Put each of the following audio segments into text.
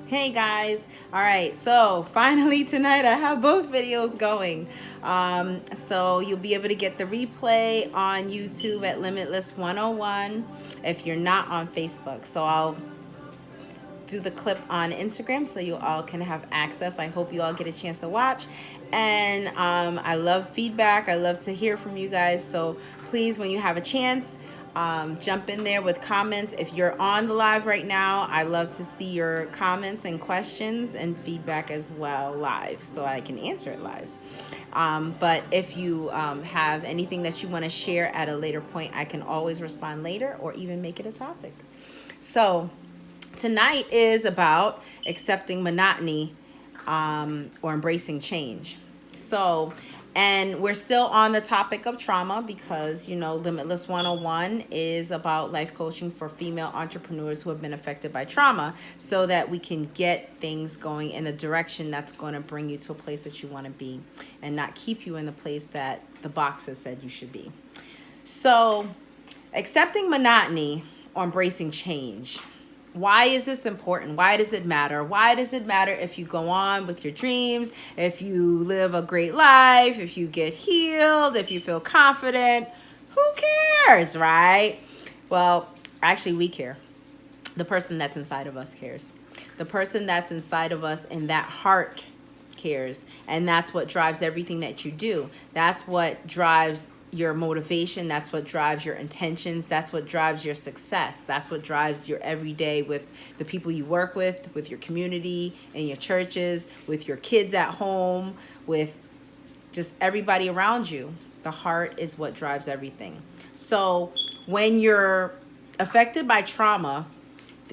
Hey guys. All right, so finally tonight I have both videos going. So you'll be able to get the replay on YouTube at Limitless 101 if you're not on Facebook. So I'll do the clip on Instagram so you all can have access. I hope you all get a chance to watch. And I love feedback. I love to hear from you guys. So please, when you have a chance, jump in there with comments. If you're on the live right now, I love to see your comments and questions and feedback as well live so I can answer it live. But if you have anything that you want to share at a later point, I can always respond later or even make it a topic. So tonight is about accepting monotony or embracing change. So, and we're still on the topic of trauma because, Limitless 101 is about life coaching for female entrepreneurs who have been affected by trauma so that we can get things going in a direction that's going to bring you to a place that you want to be and not keep you in the place that the box has said you should be. So, accepting monotony or embracing change. Why is this important? Why does it matter? Why does it matter if you go on with your dreams, if you live a great life, if you get healed, if you feel confident? Who cares, right? Well, actually, we care. The person that's inside of us cares. The person that's inside of us and that heart cares. And that's what drives everything that you do. That's what drives your motivation. That's what drives your intentions. That's what drives your success. That's what drives your everyday with the people you work with your community, in your churches, with your kids at home, with just everybody around you. The heart is what drives everything. So when you're affected by trauma,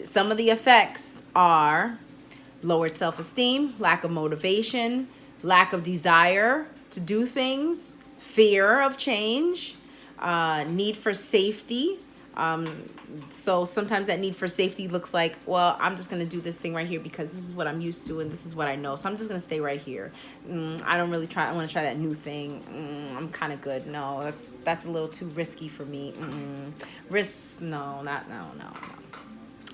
some of the effects are lowered self-esteem, lack of motivation, lack of desire to do things, fear of change, need for safety. So sometimes that need for safety looks like, well, I'm just going to do this thing right here because this is what I'm used to and this is what I know. So I'm just going to stay right here. I don't really try. I want to try that new thing. I'm kind of good. No, that's a little too risky for me. Risks, no.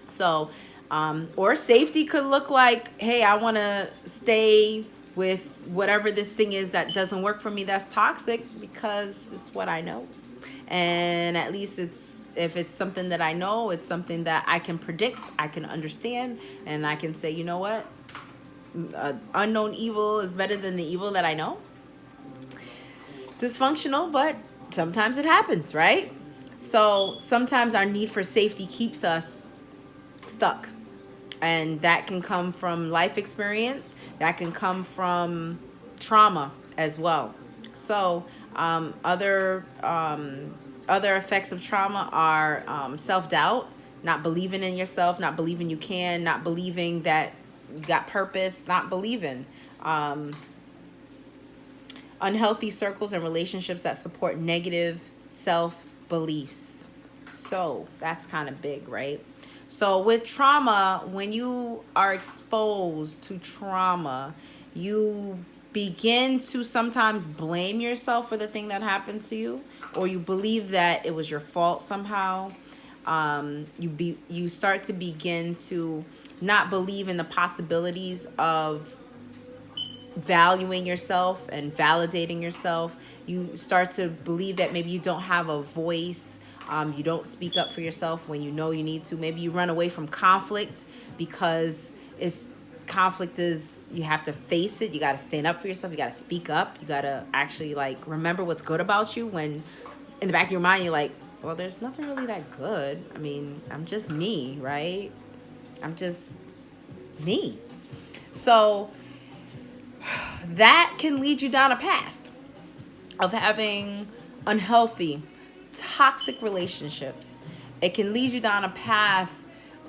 So, or safety could look like, hey, I want to stay with whatever this thing is that doesn't work for me, that's toxic, because it's what I know. And at least if it's something that I know, it's something that I can predict, I can understand, and I can say, you know what? Unknown evil is better than the evil that I know. Dysfunctional, but sometimes it happens, right? So sometimes our need for safety keeps us stuck. And that can come from life experience. That can come from trauma as well. So other effects of trauma are self-doubt, not believing in yourself, not believing you can, not believing that you got purpose, not believing. Unhealthy circles and relationships that support negative self-beliefs. So that's kind of big, right? So with trauma, when you are exposed to trauma, you begin to sometimes blame yourself for the thing that happened to you, or you believe that it was your fault somehow. You start to begin to not believe in the possibilities of valuing yourself and validating yourself. You start to believe that maybe you don't have a voice. You don't speak up for yourself when you know you need to. Maybe you run away from conflict because conflict is, you have to face it. You got to stand up for yourself. You got to speak up. You got to actually remember what's good about you, when in the back of your mind you're like, well, there's nothing really that good. I mean, I'm just me, right? I'm just me. So that can lead you down a path of having unhealthy, toxic relationships. It can lead you down a path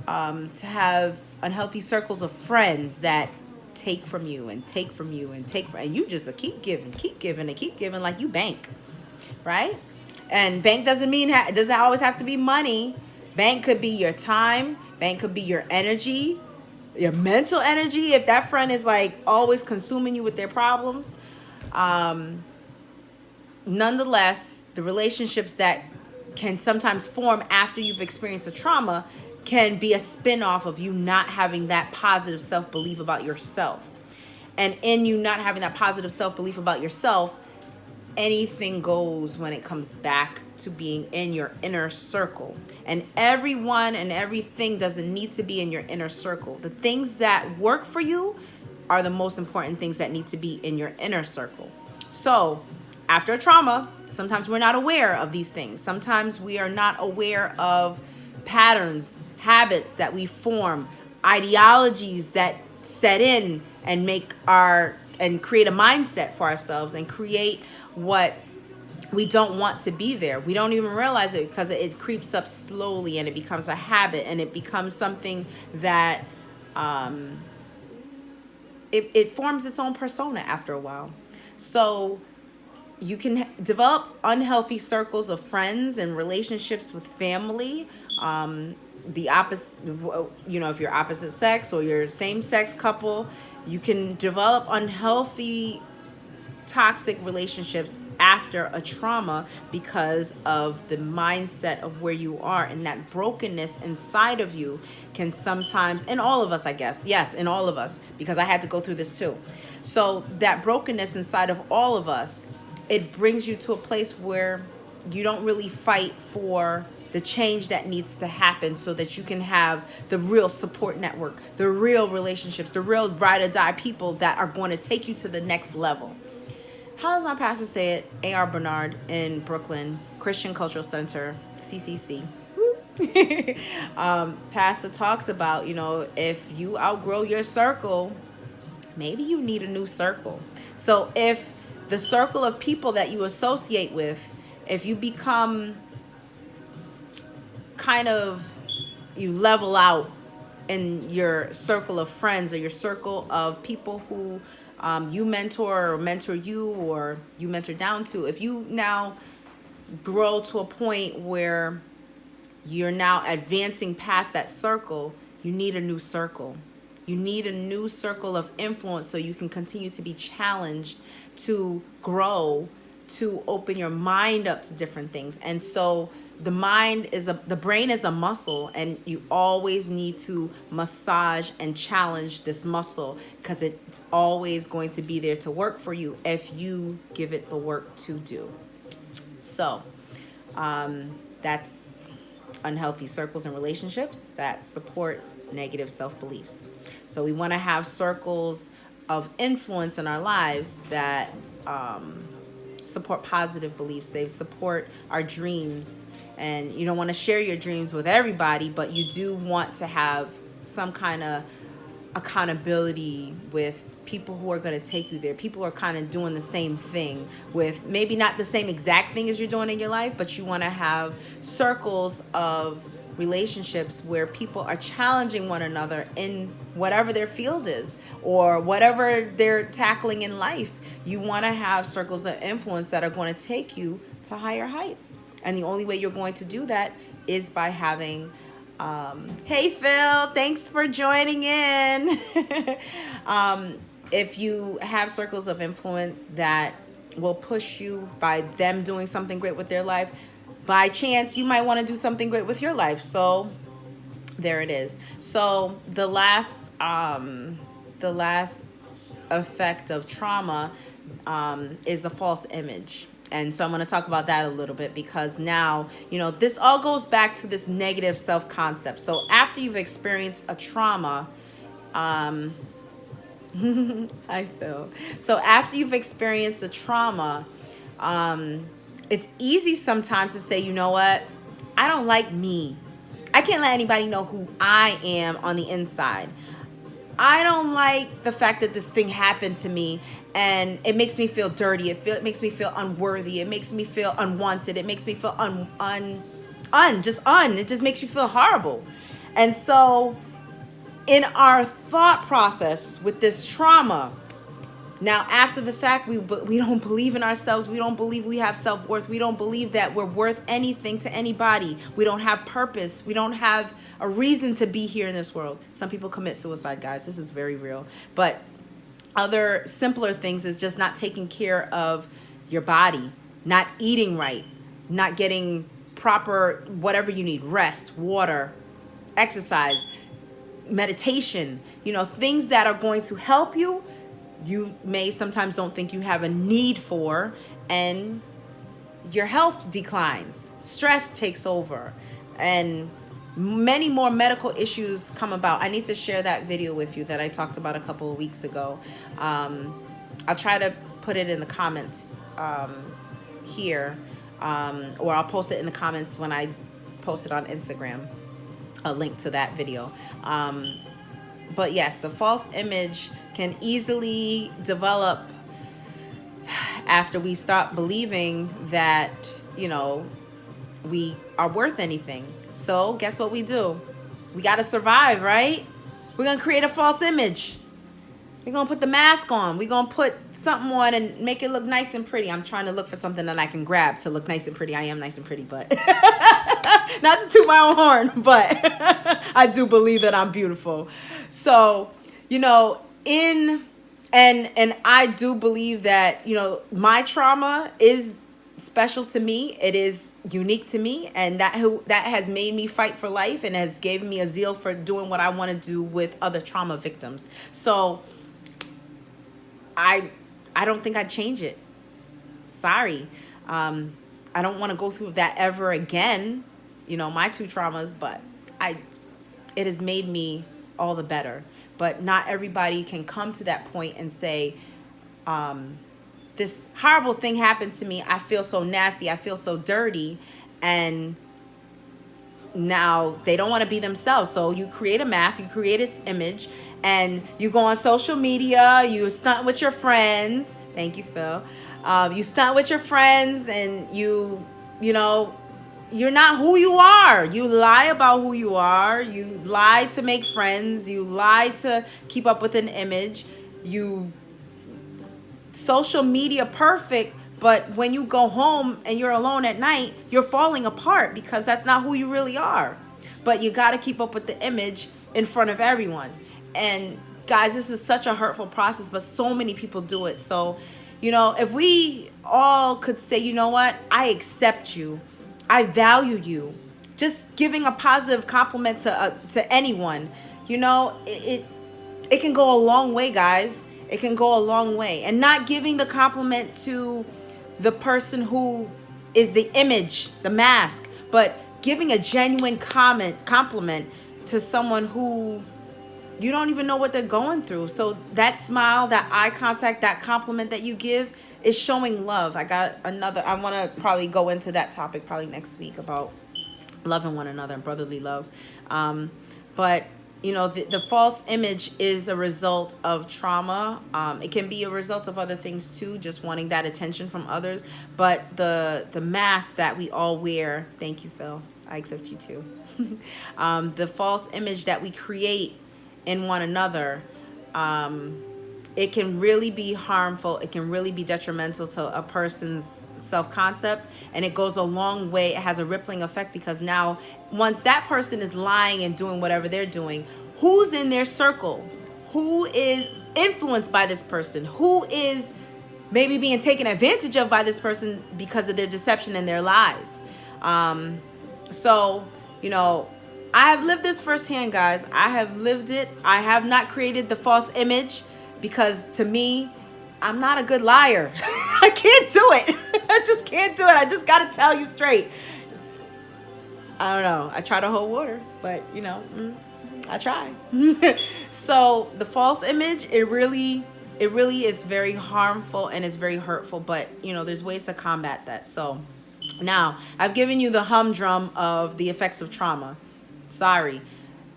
to have unhealthy circles of friends that take from you and take from you and and you just keep giving like you bank, right? And bank doesn't mean it doesn't always have to be money. Bank could be your time. Bank could be your energy, your mental energy. If that friend is always consuming you with their problems, nonetheless, the relationships that can sometimes form after you've experienced a trauma can be a spin-off of you not having that positive self-belief about yourself. And in you not having that positive self-belief about yourself, anything goes when it comes back to being in your inner circle. And everyone and everything doesn't need to be in your inner circle. The things that work for you are the most important things that need to be in your inner circle. So after a trauma, sometimes we're not aware of these things. Sometimes we are not aware of patterns, habits that we form, ideologies that set in and create a mindset for ourselves and create what we don't want to be there. We don't even realize it because it creeps up slowly and it becomes a habit, and it becomes something that it forms its own persona after a while. So you can develop unhealthy circles of friends and relationships with family. The opposite, if you're opposite sex or you're same sex couple, you can develop unhealthy, toxic relationships after a trauma because of the mindset of where you are, and that brokenness inside of you can sometimes, in all of us, I guess, yes, in all of us, because I had to go through this too. So that brokenness inside of all of us, it brings you to a place where you don't really fight for the change that needs to happen so that you can have the real support network, the real relationships, the real ride or die people that are going to take you to the next level. How does my pastor say it? A.R. Bernard in Brooklyn, Christian Cultural Center, CCC. Pastor talks about, if you outgrow your circle, maybe you need a new circle. So if the circle of people that you associate with, if you become you level out in your circle of friends or your circle of people who you mentor or mentor you or you mentor down to, if you now grow to a point where you're now advancing past that circle, you need a new circle. You need a new circle of influence so you can continue to be challenged, to grow, to open your mind up to different things. And so the brain is a muscle, and you always need to massage and challenge this muscle because it's always going to be there to work for you if you give it the work to do. So that's unhealthy circles and relationships that support negative self-beliefs. So we want to have circles of influence in our lives that support positive beliefs. They support our dreams. And you don't want to share your dreams with everybody, but you do want to have some kind of accountability with people who are going to take you there. People who are kind of doing the same thing, with maybe not the same exact thing as you're doing in your life, but you want to have circles of relationships where people are challenging one another in whatever their field is or whatever they're tackling in life. You want to have circles of influence that are going to take you to higher heights. And the only way you're going to do that is by having, hey Phil, thanks for joining in. If you have circles of influence that will push you by them doing something great with their life, by chance, you might want to do something great with your life. So there it is. So the last effect of trauma is the false image. And so I'm going to talk about that a little bit because now, this all goes back to this negative self-concept. So after you've experienced a trauma, I feel. So after you've experienced the trauma, it's easy sometimes to say, you know what? I don't like me. I can't let anybody know who I am on the inside. I don't like the fact that this thing happened to me and it makes me feel dirty. It makes me feel unworthy. It makes me feel unwanted. It makes me feel it just makes you feel horrible. And so in our thought process with this trauma, now after the fact, we don't believe in ourselves. We don't believe we have self-worth. We don't believe that we're worth anything to anybody. We don't have purpose. We don't have a reason to be here in this world. Some people commit suicide, guys. This is very real. But other simpler things is just not taking care of your body, not eating right, not getting proper whatever you need, rest, water, exercise, meditation, you know, things that are going to help you. You may sometimes don't think you have a need for, and your health declines, stress takes over, and many more medical issues come about. I need to share that video with you that I talked about a couple of weeks ago. I'll try to put it in the comments here, or I'll post it in the comments when I post it on Instagram, a link to that video. But yes, the false image can easily develop after we stop believing that, you know, we are worth anything. So guess what we do? We got to survive, right? We're going to create a false image. We're going to put the mask on. We're going to put something on and make it look nice and pretty. I'm trying to look for something that I can grab to look nice and pretty. I am nice and pretty, but not to toot my own horn, but I do believe that I'm beautiful. So, you know, and I do believe that, you know, my trauma is special to me. It is unique to me, and that has made me fight for life and has given me a zeal for doing what I want to do with other trauma victims. So I don't think I'd change it. Sorry. I don't want to go through that ever again, you know, my 2 traumas, but it has made me all the better. But not everybody can come to that point and say, this horrible thing happened to me. I feel so nasty. I feel so dirty. And now they don't want to be themselves. So you create a mask, you create this image, and you go on social media, you stunt with your friends. Thank you, Phil. You stunt with your friends, and you know, you're not who you are. You lie about who you are. You lie to make friends. You lie to keep up with an image. You social media perfect, but when you go home and you're alone at night, you're falling apart because that's not who you really are. But you got to keep up with the image in front of everyone. And guys, this is such a hurtful process, but so many people do it. So, you know, if we all could say, you know what, I accept you, I value you, just giving a positive compliment to anyone, you know, it can go a long way, guys. It can go a long way. And not giving the compliment to the person who is the image, the mask, but giving a genuine compliment to someone who you don't even know what they're going through. So that smile, that eye contact, that compliment that you give is showing love. I want to probably go into that topic probably next week about loving one another and brotherly love. But you know, the false image is a result of trauma. It can be a result of other things too, just wanting that attention from others. But the mask that we all wear, thank you, Phil, I accept you too. The false image that we create in one another, it can really be harmful. It can really be detrimental to a person's self-concept, and it goes a long way. It has a rippling effect, because now once that person is lying and doing whatever they're doing, who's in their circle? Who is influenced by this person? Who is maybe being taken advantage of by this person because of their deception and their lies? So, you know, I have lived this firsthand, guys. I have lived it. I have not created the false image, because to me, I'm not a good liar. I can't do it. I just can't do it. I just got to tell you straight. I don't know. I try to hold water, but you know, I try. So the false image, it really is very harmful and it's very hurtful, but you know, there's ways to combat that. So now I've given you the humdrum of the effects of trauma. Sorry.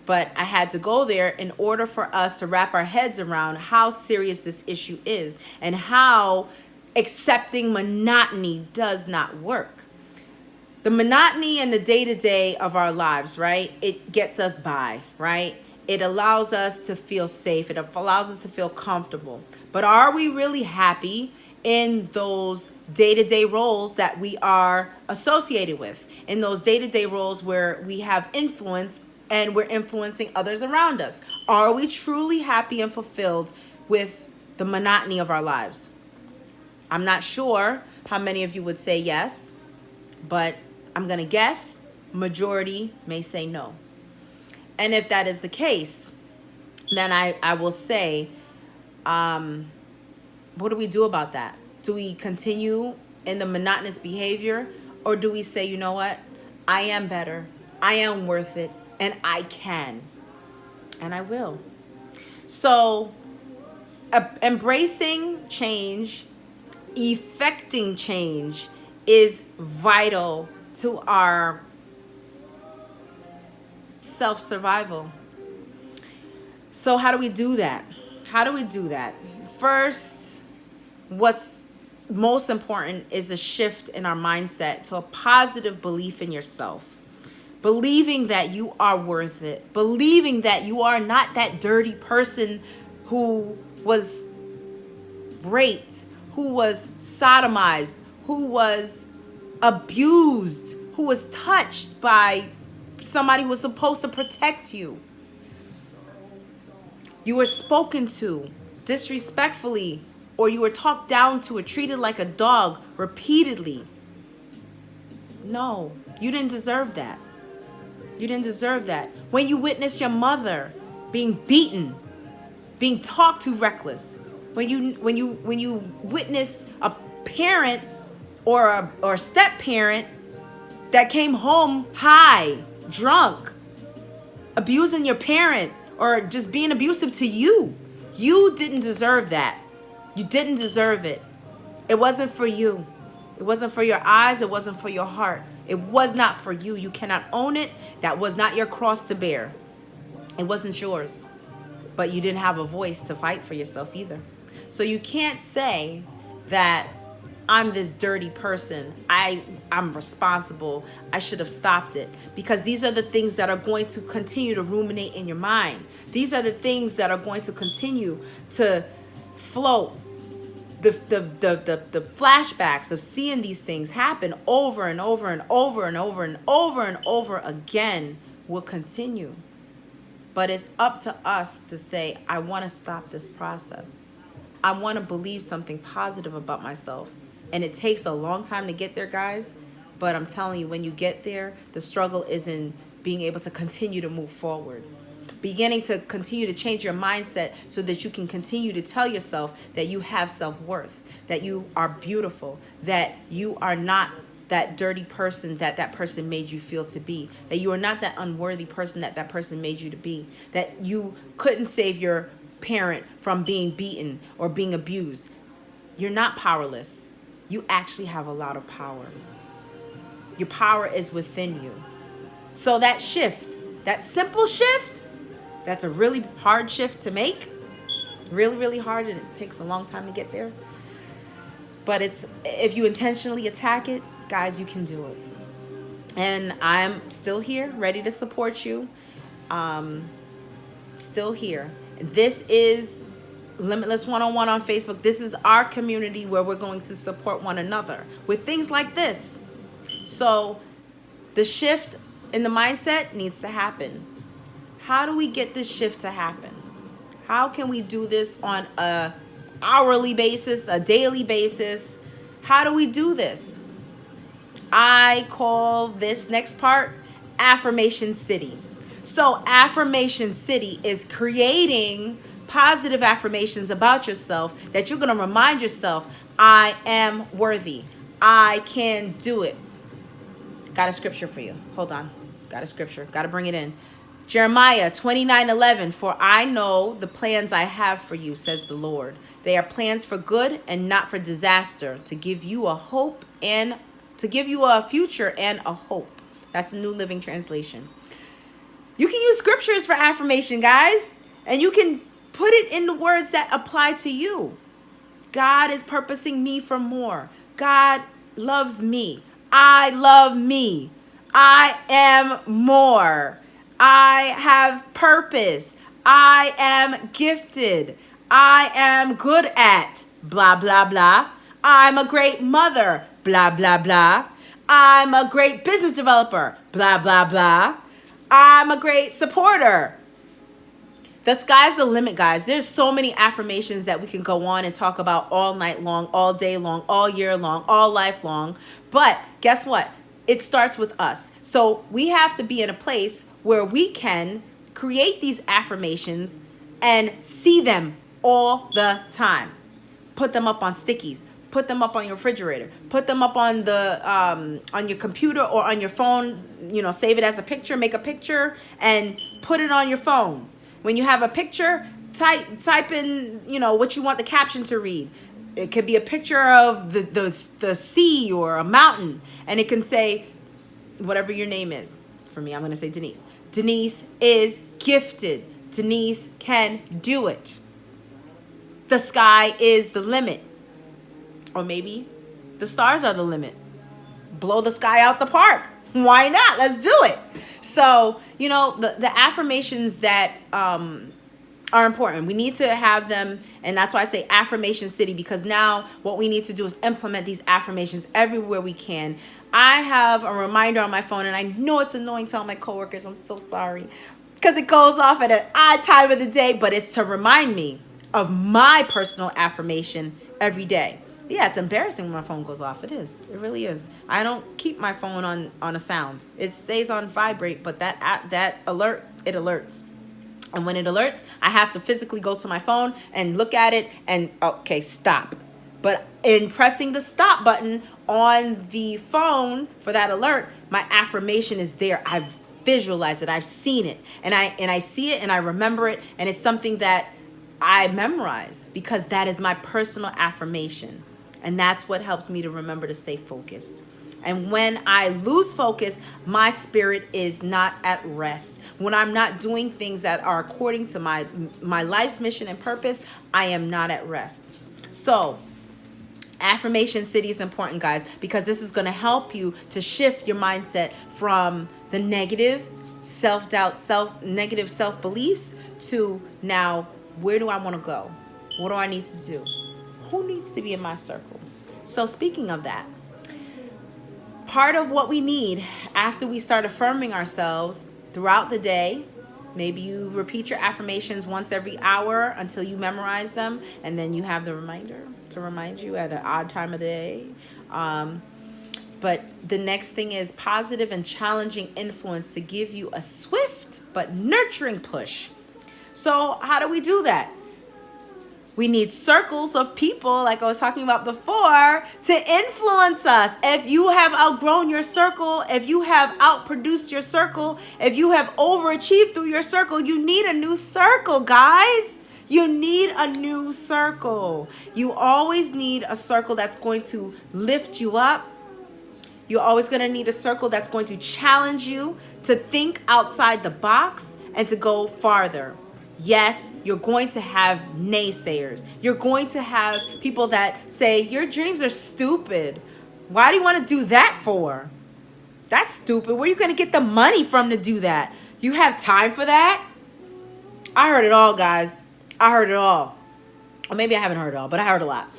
But I had to go there in order for us to wrap our heads around how serious this issue is and how accepting monotony does not work. The monotony and the day-to-day of our lives, right? It gets us by, right? It allows us to feel safe. It allows us to feel comfortable. But are we really happy in those day-to-day roles that we are associated with? In those day-to-day roles where we have influence and we're influencing others around us? Are we truly happy and fulfilled with the monotony of our lives? I'm not sure how many of you would say yes, but I'm going to guess majority may say no. And if that is the case, then I will say, what do we do about that? Do we continue in the monotonous behavior, or do we say, you know what? I am better. I am worth it, and I can, and I will. So, embracing change, effecting change is vital to our self-survival. So how do we do that? How do we do that? First, what's most important is a shift in our mindset to a positive belief in yourself. Believing that you are worth it. Believing that you are not that dirty person who was raped, who was sodomized, who was abused, who was touched by somebody who was supposed to protect you. You were spoken to disrespectfully, or you were talked down to or treated like a dog repeatedly. No, you didn't deserve that. You didn't deserve that. When you witnessed your mother being beaten, being talked to reckless, when you witnessed a parent or a step parent that came home high, drunk, abusing your parent, or just being abusive to you, you didn't deserve that. You didn't deserve it. It wasn't for you. It wasn't for your eyes. It wasn't for your heart. It was not for you. You cannot own it. That was not your cross to bear. It wasn't yours. But you didn't have a voice to fight for yourself either. So you can't say that I'm this dirty person. I'm responsible. I should have stopped it. Because these are the things that are going to continue to ruminate in your mind. These are the things that are going to continue to float. The flashbacks of seeing these things happen over and over and over and over and over and over again will continue. But it's up to us to say, I want to stop this process. I want to believe something positive about myself. And it takes a long time to get there, guys. But I'm telling you, when you get there, the struggle is in being able to continue to move forward. Beginning to continue to change your mindset so that you can continue to tell yourself that you have self-worth, that you are beautiful, that you are not that dirty person that person made you feel to be, that you are not that unworthy person that person made you to be, that you couldn't save your parent from being beaten or being abused. You're not powerless. You actually have a lot of power. Your power is within you. So that shift, that simple shift, that's a really hard shift to make. Really, really hard, and it takes a long time to get there. But it's, if you intentionally attack it, guys, you can do it. And I'm still here, ready to support you. Still here. This is Limitless 101 on Facebook. This is our community where we're going to support one another with things like this. So the shift in the mindset needs to happen. How do we get this shift to happen? How can we do this on a hourly basis, a daily basis? How do we do this? I call this next part Affirmation City. So Affirmation City is creating positive affirmations about yourself that you're going to remind yourself, I am worthy. I can do it. Got a scripture for you. Hold on. Got a scripture. Got to bring it in. Jeremiah 29:11, for I know the plans I have for you, says the Lord. They are plans for good and not for disaster, to give you a hope and to give you a future and a hope. That's the New Living Translation. You can use scriptures for affirmation, guys, and you can put it in the words that apply to you. God is purposing me for more. God loves me. I love me. I am more. I have purpose. I am gifted. I am good at blah, blah, blah. I'm a great mother, blah, blah, blah. I'm a great business developer, blah, blah, blah. I'm a great supporter. The sky's the limit, guys. There's so many affirmations that we can go on and talk about all night long, all day long, all year long, all life long. But guess what? It starts with us. So we have to be in a place where we can create these affirmations and see them all the time. Put them up on stickies. Put them up on your refrigerator. Put them up on the on your computer or on your phone. You know, save it as a picture. Make a picture and put it on your phone. When you have a picture, type in, you know, what you want the caption to read. It could be a picture of the sea or a mountain, and it can say whatever your name is. For me, I'm going to say Denise. Denise is gifted. Denise can do it. The sky is the limit. Or maybe the stars are the limit. Blow the sky out the park. Why not? Let's do it. So, you know, the affirmations that are important. We need to have them, and that's why I say Affirmation City, because now what we need to do is implement these affirmations everywhere we can. I have a reminder on my phone, and I know it's annoying to all my coworkers. I'm so sorry, because it goes off at an odd time of the day, but it's to remind me of my personal affirmation every day. Yeah, it's embarrassing when my phone goes off. It is. It really is. I don't keep my phone on a sound. It stays on vibrate, but that alert, it alerts. And when it alerts, I have to physically go to my phone and look at it and, okay, stop. But in pressing the stop button on the phone for that alert, my affirmation is there. I've visualized it. I've seen it. And I see it and I remember it. And it's something that I memorize because that is my personal affirmation. And that's what helps me to remember to stay focused. And when I lose focus, my spirit is not at rest. When I'm not doing things that are according to my life's mission and purpose, I am not at rest. So Affirmation City is important, guys, because this is going to help you to shift your mindset from the negative self-doubt, negative self-beliefs to now, where do I want to go? What do I need to do? Who needs to be in my circle? So speaking of that, part of what we need after we start affirming ourselves throughout the day, maybe you repeat your affirmations once every hour until you memorize them, and then you have the reminder to remind you at an odd time of the day. But the next thing is positive and challenging influence to give you a swift but nurturing push. So how do we do that? We need circles of people, like I was talking about before, to influence us. If you have outgrown your circle, if you have outproduced your circle, if you have overachieved through your circle, you need a new circle, guys. You need a new circle. You always need a circle that's going to lift you up. You're always going to need a circle that's going to challenge you to think outside the box and to go farther. Yes, you're going to have naysayers. You're going to have people that say, your dreams are stupid. Why do you want to do that for? That's stupid. Where are you going to get the money from to do that? You have time for that? I heard it all, guys. I heard it all. Or maybe I haven't heard it all, but I heard a lot.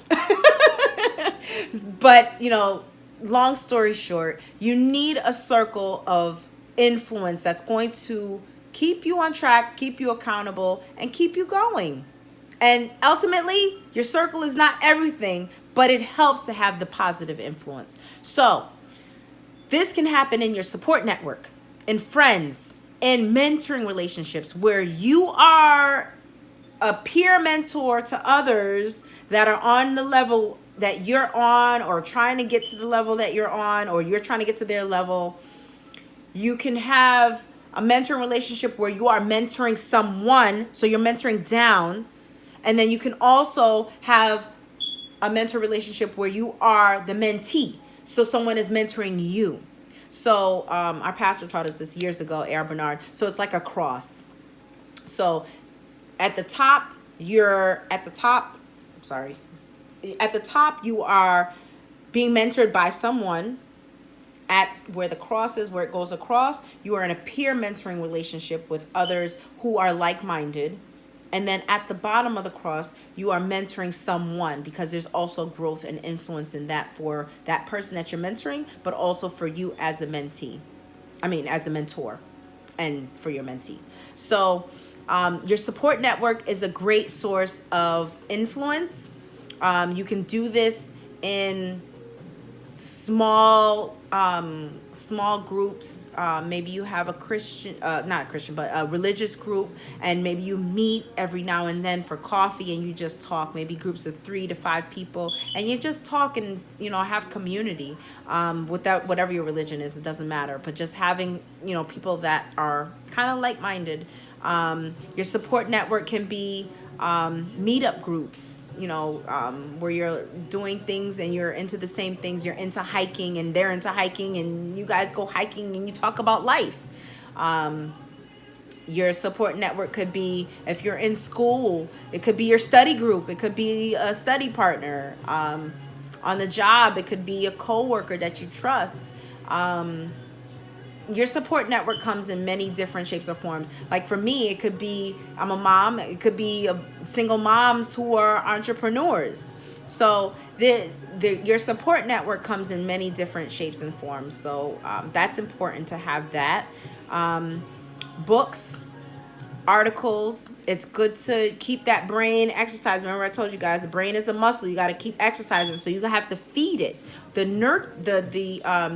But, you know, long story short, you need a circle of influence that's going to keep you on track, keep you accountable, and keep you going. And ultimately, your circle is not everything, but it helps to have the positive influence. So this can happen in your support network, in friends, in mentoring relationships, where you are a peer mentor to others that are on the level that you're on, or trying to get to the level that you're on, or you're trying to get to their level. You can have a mentoring relationship where you are mentoring someone, so you're mentoring down. And then you can also have a mentor relationship where you are the mentee, so someone is mentoring you. So our pastor taught us this years ago, Air Bernard. So it's like a cross. So at the top you are being mentored by someone. At where the cross is, where it goes across, you are in a peer mentoring relationship with others who are like-minded. And then at the bottom of the cross, you are mentoring someone, because there's also growth and influence in that for that person that you're mentoring, but also for you as the mentee. As the mentor, and for your mentee. So your support network is a great source of influence. You can do this in small small groups. Maybe you have a Christian, not Christian, but a religious group, and maybe you meet every now and then for coffee and you just talk. Maybe groups of 3 to 5 people, and you just talk and, you know, have community. Without whatever your religion is, it doesn't matter. But just having, you know, people that are kind of like-minded. Your support network can be meetup groups, you know, where you're doing things and you're into the same things. You're into hiking and they're into hiking, and you guys go hiking and you talk about life. Your support network could be, if you're in school, it could be your study group. It could be a study partner. On the job, it could be a coworker that you trust. Your support network comes in many different shapes or forms. Like for me, it could be, I'm a mom. It could be single moms who are entrepreneurs. So your support network comes in many different shapes and forms. So that's important to have that. Books, articles. It's good to keep that brain exercised. Remember, I told you guys the brain is a muscle. You got to keep exercising. So you have to feed it the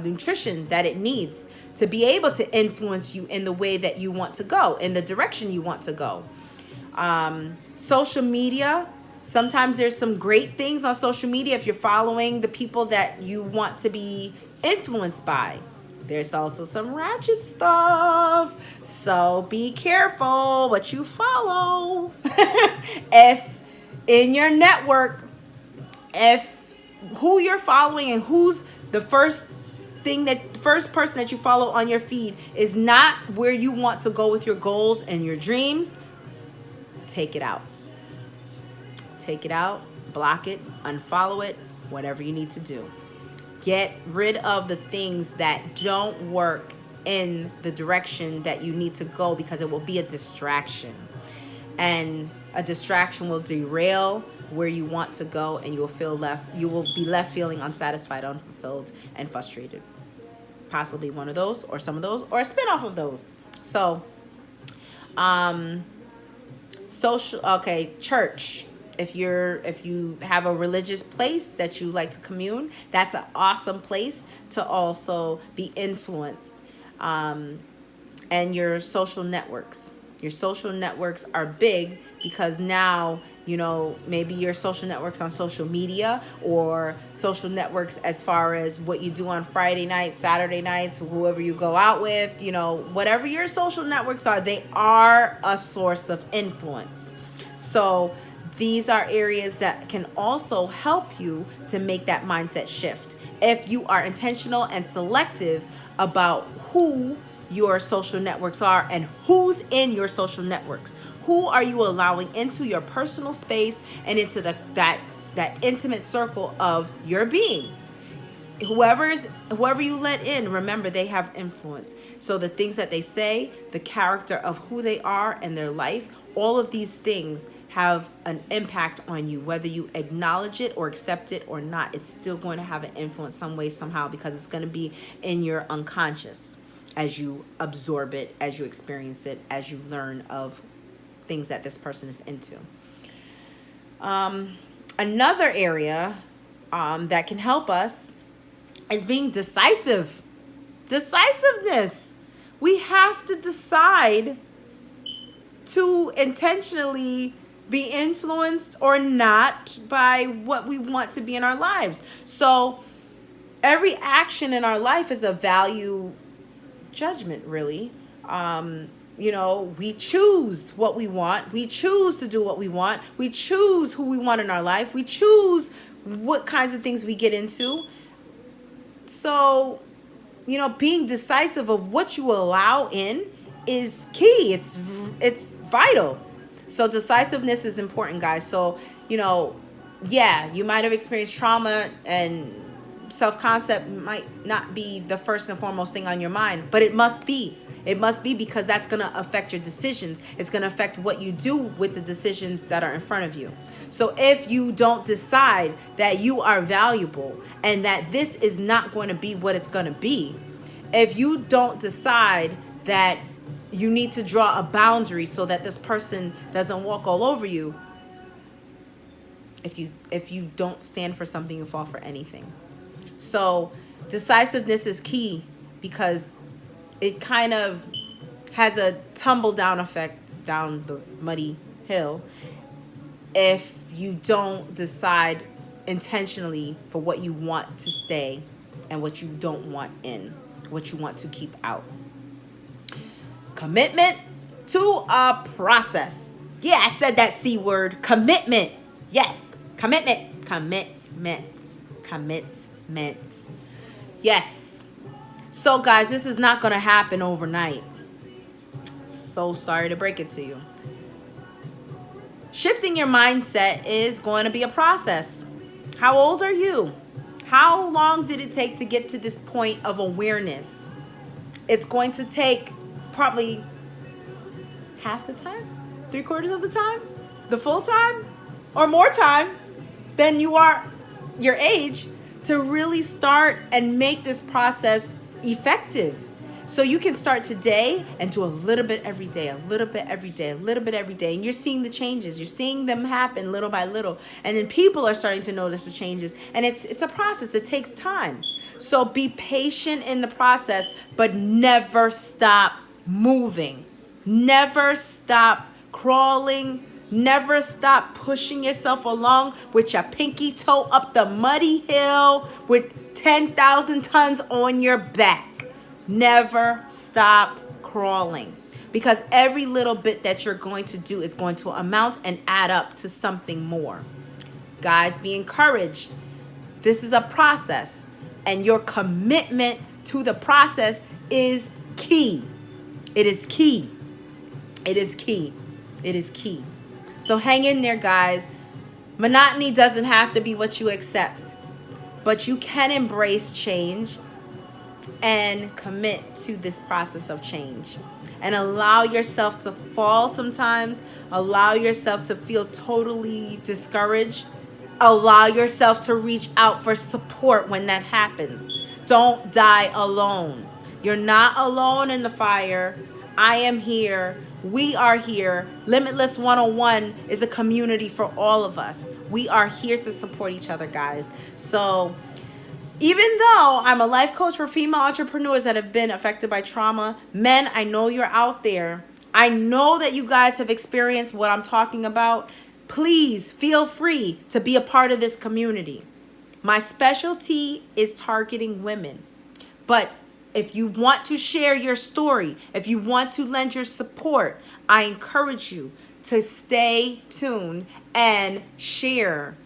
nutrition that it needs to be able to influence you in the way that you want to go, in the direction you want to go. Social media. Sometimes there's some great things on social media if you're following the people that you want to be influenced by. There's also some ratchet stuff. So be careful what you follow. If in your network, if who you're following and who's the first person that you follow on your feed is not where you want to go with your goals and your dreams, take it out. Take it out, block it, unfollow it, whatever you need to do. Get rid of the things that don't work in the direction that you need to go, because it will be a distraction. And a distraction will derail where you want to go, and you will be left feeling unsatisfied, unfulfilled, and frustrated. Possibly one of those, or some of those, or a spin-off of those. So, church. If you have a religious place that you like to commune, that's an awesome place to also be influenced. And your social networks. Your social networks are big because now, you know, maybe your social networks on social media, or social networks as far as what you do on Friday nights, Saturday nights, whoever you go out with, you know, whatever your social networks are, they are a source of influence. So these are areas that can also help you to make that mindset shift. If you are intentional and selective about who your social networks are and who's in your social networks, who are you allowing into your personal space and into that intimate circle of your being. Whoever you let in, remember, they have influence. So the things that they say, the character of who they are and their life, all of these things have an impact on you. Whether you acknowledge it or accept it or not, it's still going to have an influence some way, somehow, because it's going to be in your unconscious as you absorb it, as you experience it, as you learn of things that this person is into. Another area that can help us is being decisive. Decisiveness. We have to decide to intentionally be influenced or not by what we want to be in our lives. So every action in our life is a value judgment, really. You know, we choose what we want. We choose to do what we want. We choose who we want in our life. We choose what kinds of things we get into. So, you know, being decisive of what you allow in is key. It's vital. So decisiveness is important, guys. So, you know, yeah, you might have experienced trauma, and self-concept might not be the first and foremost thing on your mind, but it must be. It must be, because that's going to affect your decisions. It's going to affect what you do with the decisions that are in front of you. So if you don't decide that you are valuable and that this is not going to be what it's going to be, if you don't decide that you need to draw a boundary so that this person doesn't walk all over you, if you don't stand for something, you fall for anything. So Decisiveness is key because it kind of has a tumble down effect down the muddy hill if you don't decide intentionally for what you want to stay and what you don't want in, what you want to keep out. Commitment to a process. Yeah, I said that C word. Commitment. Yes, commitment. Commitments. Commitments. Yes. So guys, this is not going to happen overnight. So sorry to break it to you. Shifting your mindset is going to be a process. How old are you? How long did it take to get to this point of awareness? It's going to take probably half the time, 3/4 of the time, the full time, or more time than you are your age to really start and make this process effective. So you can start today and do a little bit every day, a little bit every day, a little bit every day. And you're seeing the changes. You're seeing them happen little by little. And then people are starting to notice the changes. And it's a process. It takes time. So be patient in the process, but never stop moving. Never stop crawling. Never stop pushing yourself along with your pinky toe up the muddy hill with 10,000 tons on your back. Never stop crawling, because every little bit that you're going to do is going to amount and add up to something more. Guys, be encouraged. This is a process, and your commitment to the process is key. It is key. It is key. It is key. So hang in there, guys. Monotony doesn't have to be what you accept, but you can embrace change and commit to this process of change, and allow yourself to fall sometimes, allow yourself to feel totally discouraged, allow yourself to reach out for support when that happens. Don't die alone. You're not alone in the fire. I am here. We are here. Limitless 101 is a community for all of us. We are here to support each other, guys. So even though I'm a life coach for female entrepreneurs that have been affected by trauma, men, I know you're out there. I know that you guys have experienced what I'm talking about. Please feel free to be a part of this community. My specialty is targeting women. But if you want to share your story, if you want to lend your support, I encourage you to stay tuned and share.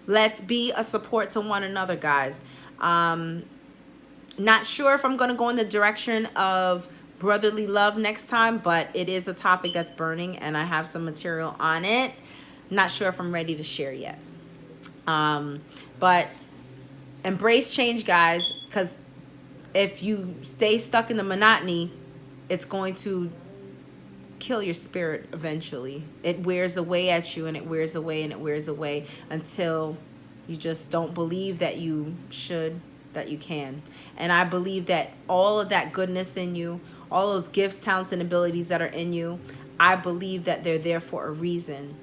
Let's be a support to one another, guys. Not sure if I'm going to go in the direction of brotherly love next time, but it is a topic that's burning and I have some material on it. Not sure if I'm ready to share yet. But embrace change, guys, because if you stay stuck in the monotony, it's going to kill your spirit eventually. It wears away at you, and it wears away, and it wears away until you just don't believe that you should, that you can. And I believe that all of that goodness in you, all those gifts, talents, and abilities that are in you, I believe that they're there for a reason,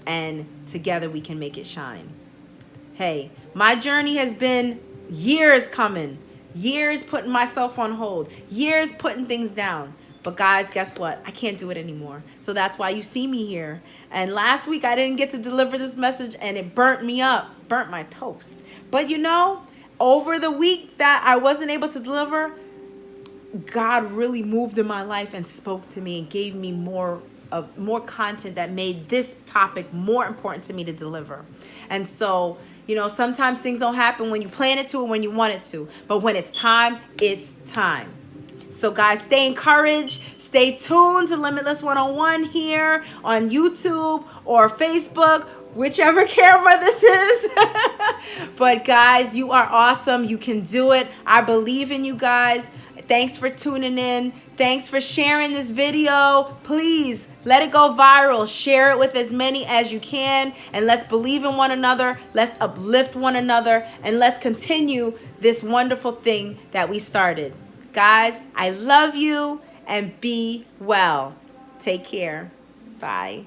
and together we can make it shine. Hey, my journey has been years coming, years putting myself on hold, years putting things down. But guys, guess what? I can't do it anymore. So that's why you see me here. And last week I didn't get to deliver this message and it burnt me up, burnt my toast. But you know, over the week that I wasn't able to deliver, God really moved in my life and spoke to me and gave me more content that made this topic more important to me to deliver. And so, you know, sometimes things don't happen when you plan it to or when you want it to. But when it's time, it's time. So guys, stay encouraged. Stay tuned to Limitless 101 here on YouTube or Facebook, whichever camera this is. But guys, you are awesome. You can do it. I believe in you guys. Thanks for tuning in. Thanks for sharing this video. Please let it go viral. Share it with as many as you can. And let's believe in one another. Let's uplift one another. And let's continue this wonderful thing that we started. Guys, I love you and be well. Take care. Bye.